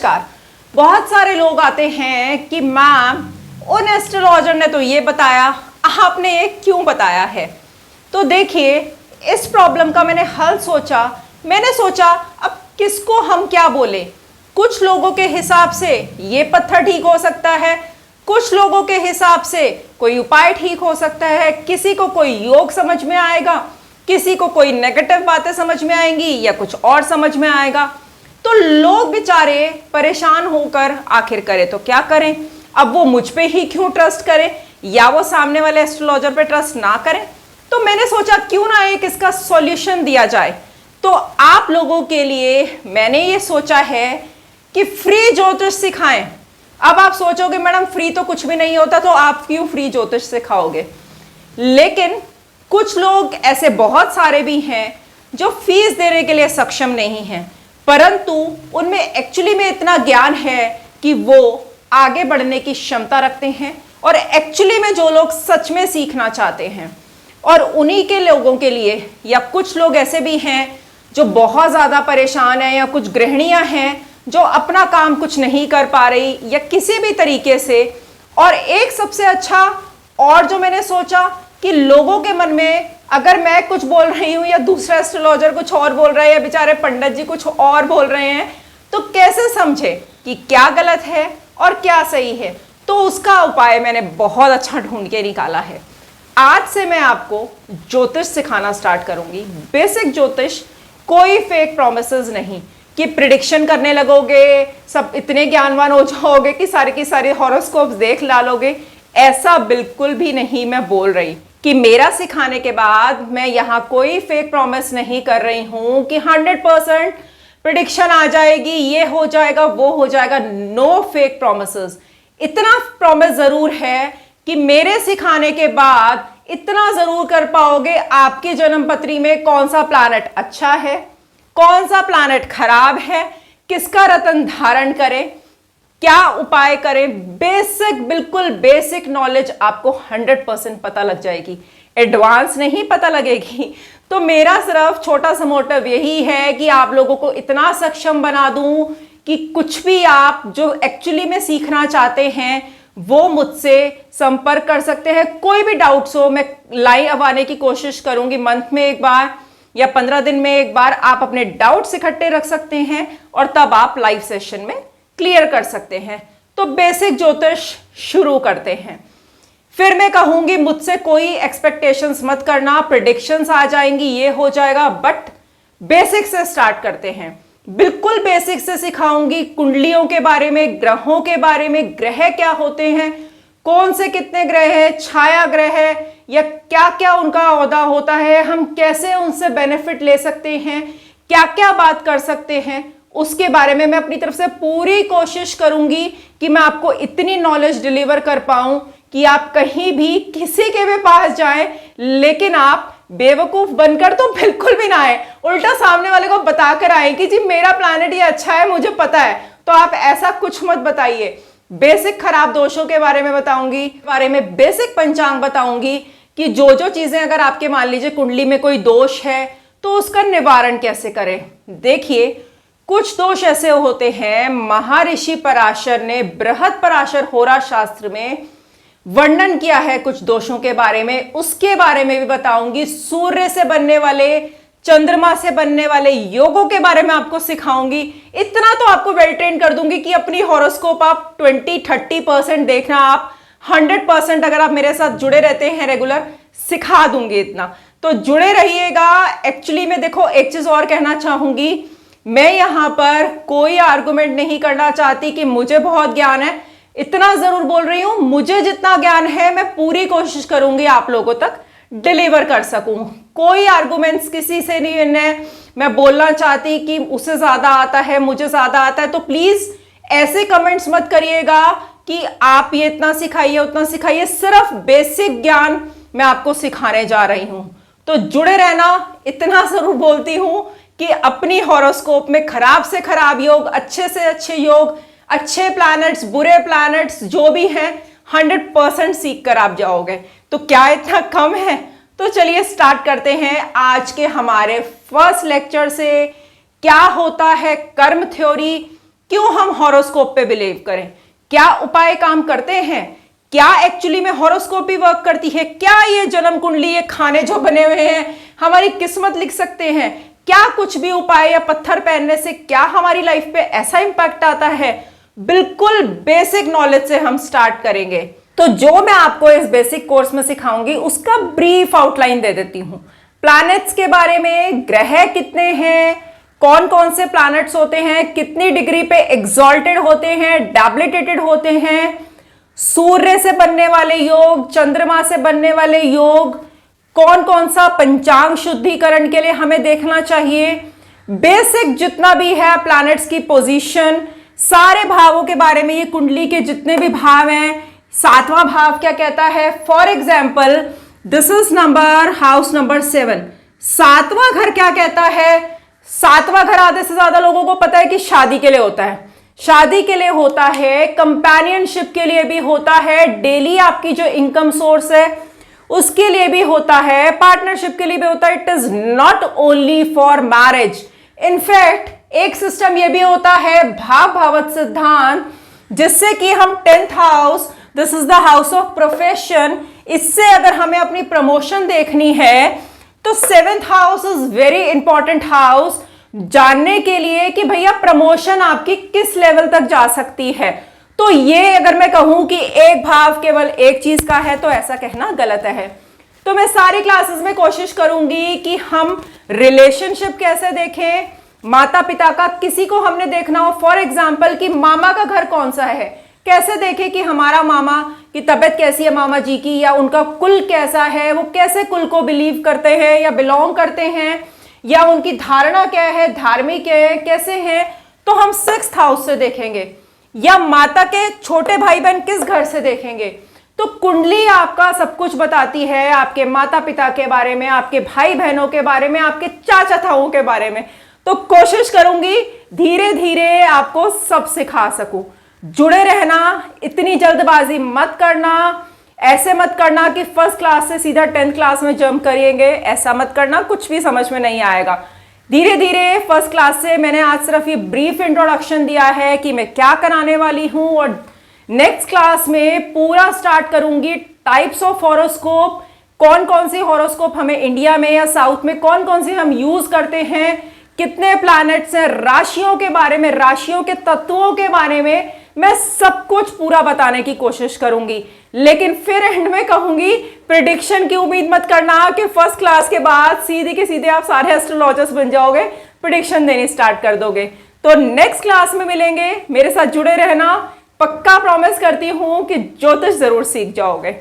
नमस्कार। बहुत सारे लोग आते हैं कि मैम उन एस्ट्रोलॉजर ने तो ये बताया, आपने ये क्यों बताया है। तो देखिए, इस प्रॉब्लम का मैंने हल सोचा। मैंने सोचा अब किसको हम क्या बोले। कुछ लोगों के हिसाब से ये पत्थर ठीक हो सकता है, कुछ लोगों के हिसाब से कोई उपाय ठीक हो सकता है, किसी को कोई योग समझ में आएगा, किसी को कोई नेगेटिव बातें समझ में आएंगी या कुछ और समझ में आएगा। तो लोग बेचारे परेशान होकर आखिर करें तो क्या करें। अब वो मुझ पे ही क्यों ट्रस्ट करें या वो सामने वाले एस्ट्रोलॉजर पे ट्रस्ट ना करें। तो मैंने सोचा क्यों ना एक इसका सॉल्यूशन दिया जाए। तो आप लोगों के लिए मैंने ये सोचा है कि फ्री ज्योतिष सिखाएं। अब आप सोचोगे मैडम फ्री तो कुछ भी नहीं होता, तो आप क्यों फ्री ज्योतिष सिखाओगे। लेकिन कुछ लोग ऐसे बहुत सारे भी हैं जो फीस देने के लिए सक्षम नहीं हैं, परंतु उनमें एक्चुअली में इतना ज्ञान है कि वो आगे बढ़ने की क्षमता रखते हैं और एक्चुअली में जो लोग सच में सीखना चाहते हैं। और उन्हीं के लोगों के लिए, या कुछ लोग ऐसे भी हैं जो बहुत ज़्यादा परेशान हैं, या कुछ गृहिणियां हैं जो अपना काम कुछ नहीं कर पा रही या किसी भी तरीके से। और एक सबसे अच्छा और जो मैंने सोचा कि लोगों के मन में अगर मैं कुछ बोल रही हूँ या दूसरा एस्ट्रोलॉजर कुछ और बोल रहा है या बेचारे पंडित जी कुछ और बोल रहे हैं, तो कैसे समझे कि क्या गलत है और क्या सही है। तो उसका उपाय मैंने बहुत अच्छा ढूंढ के निकाला है। आज से मैं आपको ज्योतिष सिखाना स्टार्ट करूंगी, बेसिक ज्योतिष। कोई फेक प्रोमिसेस नहीं कि प्रिडिक्शन करने लगोगे, सब इतने ज्ञानवान हो जाओगे कि सारे की सारे हॉरोस्कोप्स देख डालोगे। ऐसा बिल्कुल भी नहीं मैं बोल रही कि मेरा सिखाने के बाद मैं यहाँ कोई फेक प्रॉमिस नहीं कर रही हूँ कि 100% प्रिडिक्शन आ जाएगी, ये हो जाएगा, वो हो जाएगा। No fake promises. इतना प्रॉमिस जरूर है कि मेरे सिखाने के बाद इतना जरूर कर पाओगे, आपकी जन्म पत्री में कौन सा प्लैनेट अच्छा है, कौन सा प्लैनेट खराब है, किसका रत्न धारण करें, क्या उपाय करें। बेसिक, बिल्कुल बेसिक नॉलेज आपको 100% पता लग जाएगी, एडवांस नहीं पता लगेगी। तो मेरा सिर्फ छोटा सा मोटिव यही है कि आप लोगों को इतना सक्षम बना दूं कि कुछ भी आप जो एक्चुअली में सीखना चाहते हैं वो मुझसे संपर्क कर सकते हैं। कोई भी डाउट्स हो, मैं लाइव आने की कोशिश करूंगी। मंथ में एक बार या 15 दिन में एक बार आप अपने डाउट्स इकट्ठे रख सकते हैं और तब आप लाइव सेशन में क्लियर कर सकते हैं। तो बेसिक ज्योतिष शुरू करते हैं। फिर मैं कहूंगी मुझसे कोई एक्सपेक्टेशंस मत करना, प्रेडिक्शंस आ जाएंगी, ये हो जाएगा, बट बेसिक से स्टार्ट करते हैं। बिल्कुल बेसिक से सिखाऊंगी कुंडलियों के बारे में, ग्रहों के बारे में, ग्रह क्या होते हैं, कौन से कितने ग्रह है, छाया ग्रह है या क्या क्या उनका ओहदा होता है, हम कैसे उनसे बेनिफिट ले सकते हैं, क्या क्या बात कर सकते हैं, उसके बारे में मैं अपनी तरफ से पूरी कोशिश करूंगी कि मैं आपको इतनी नॉलेज डिलीवर कर पाऊं कि आप कहीं भी किसी के भी पास जाएं, लेकिन आप बेवकूफ बनकर तो बिल्कुल भी ना आए, उल्टा सामने वाले को बताकर आए कि जी मेरा प्लैनेट ये अच्छा है, मुझे पता है। तो आप ऐसा कुछ मत बताइए। बेसिक खराब दोषों के बारे में बताऊंगी, बारे में बेसिक पंचांग बताऊंगी कि जो जो चीजें अगर आपके मान लीजिए कुंडली में कोई दोष है तो उसका निवारण कैसे करें। देखिए, कुछ दोष ऐसे होते हैं, महर्षि पराशर ने बृहद पराशर होरा शास्त्र में वर्णन किया है कुछ दोषों के बारे में, उसके बारे में भी बताऊंगी। सूर्य से बनने वाले, चंद्रमा से बनने वाले योगों के बारे में आपको सिखाऊंगी। इतना तो आपको वेल ट्रेन कर दूंगी कि अपनी हॉरोस्कोप आप 20-30% देखना, आप 100% अगर आप मेरे साथ जुड़े रहते हैं रेगुलर, सिखा दूंगी इतना। तो जुड़े रहिएगा। एक्चुअली मैं देखो एक चीज और कहना चाहूंगी, मैं यहां पर कोई आर्गुमेंट नहीं करना चाहती कि मुझे बहुत ज्ञान है। इतना जरूर बोल रही हूं, मुझे जितना ज्ञान है मैं पूरी कोशिश करूंगी आप लोगों तक डिलीवर कर सकूं। कोई आर्गुमेंट्स किसी से नहीं है। मैं बोलना चाहती कि उसे ज्यादा आता है, मुझे ज्यादा आता है। तो प्लीज ऐसे कमेंट्स मत करिएगा कि आप ये इतना सिखाइए, उतना सिखाइए। सिर्फ बेसिक ज्ञान मैं आपको सिखाने जा रही हूं। तो जुड़े रहना, इतना जरूर बोलती हूं कि अपनी हॉरोस्कोप में खराब से खराब योग, अच्छे से अच्छे योग, अच्छे प्लैनेट्स, बुरे प्लैनेट्स जो भी हैं, 100% सीख कर आप जाओगे। तो क्या इतना कम है? तो चलिए स्टार्ट करते हैं आज के हमारे फर्स्ट लेक्चर से। क्या होता है कर्म थ्योरी, क्यों हम हॉरोस्कोप पे बिलीव करें? क्या उपाय काम करते हैं? क्या एक्चुअली में हॉरोस्कोप भी वर्क करती है? क्या ये जन्म कुंडली, ये खाने जो बने हुए हैं हमारी किस्मत लिख सकते हैं? क्या कुछ भी उपाय या पत्थर पहनने से क्या हमारी लाइफ पे ऐसा इंपैक्ट आता है? बिल्कुल बेसिक नॉलेज से हम स्टार्ट करेंगे। तो जो मैं आपको इस बेसिक कोर्स में सिखाऊंगी उसका ब्रीफ आउटलाइन दे देती हूं। प्लैनेट्स के बारे में, ग्रह कितने हैं, कौन कौन से प्लैनेट्स होते हैं, कितनी डिग्री पे एग्जॉल्टेड होते हैं, डेबिलिटेटेड होते हैं, सूर्य से बनने वाले योग, चंद्रमा से बनने वाले योग, कौन कौन सा पंचांग शुद्धिकरण के लिए हमें देखना चाहिए, बेसिक जितना भी है प्लैनेट्स की पोजीशन, सारे भावों के बारे में, ये कुंडली के जितने भी भाव हैं, सातवां भाव क्या कहता है। For example this is number house number 7, सातवां घर क्या कहता है? सातवां घर आधे से ज्यादा लोगों को पता है कि शादी के लिए होता है, शादी के लिए होता है, कंपेनियनशिप के लिए भी होता है, डेली आपकी जो इनकम सोर्स है उसके लिए भी होता है, पार्टनरशिप के लिए भी होता है। It is not only for marriage. In fact एक सिस्टम ये भी होता है भाव भावत सिद्धांत, जिससे कि हम 10th house, this is the house of profession, इससे अगर हमें अपनी प्रमोशन देखनी है तो 7th house is very important house जानने के लिए कि भैया प्रमोशन आपकी किस लेवल तक जा सकती है। तो ये अगर मैं कहूं कि एक भाव केवल एक चीज का है तो ऐसा कहना गलत है। तो मैं सारी क्लासेस में कोशिश करूंगी कि हम रिलेशनशिप कैसे देखें, माता पिता का किसी को हमने देखना हो, फॉर एग्जाम्पल कि मामा का घर कौन सा है, कैसे देखें कि हमारा मामा की तबीयत कैसी है, मामा जी की, या उनका कुल कैसा है, वो कैसे कुल को बिलीव करते हैं या बिलोंग करते हैं, या उनकी धारणा क्या है, धार्मिक है, कैसे हैं, तो हम 6th हाउस से देखेंगे। या माता के छोटे भाई बहन किस घर से देखेंगे। तो कुंडली आपका सब कुछ बताती है, आपके माता पिता के बारे में, आपके भाई बहनों के बारे में, आपके चाचा ताऊ के बारे में। तो कोशिश करूंगी धीरे धीरे आपको सब सिखा सकूं। जुड़े रहना, इतनी जल्दबाजी मत करना, ऐसे मत करना कि फर्स्ट क्लास से सीधा 10th क्लास में जंप करेंगे, ऐसा मत करना, कुछ भी समझ में नहीं आएगा। धीरे धीरे फर्स्ट क्लास से मैंने आज सिर्फ ये ब्रीफ इंट्रोडक्शन दिया है कि मैं क्या कराने वाली हूं, और नेक्स्ट क्लास में पूरा स्टार्ट करूंगी टाइप्स ऑफ हॉरोस्कोप, कौन कौन सी हॉरोस्कोप हमें इंडिया में या साउथ में कौन कौन सी हम यूज करते हैं, कितने प्लैनेट्स हैं, राशियों के बारे में, राशियों के तत्वों के बारे में मैं सब कुछ पूरा बताने की कोशिश करूंगी। लेकिन फिर एंड में कहूंगी प्रेडिक्शन की उम्मीद मत करना कि फर्स्ट क्लास के बाद सीधे के सीधे आप सारे एस्ट्रोलॉजर्स बन जाओगे, प्रेडिक्शन देनी स्टार्ट कर दोगे। तो नेक्स्ट क्लास में मिलेंगे, मेरे साथ जुड़े रहना, पक्का प्रॉमिस करती हूं कि ज्योतिष जरूर सीख जाओगे।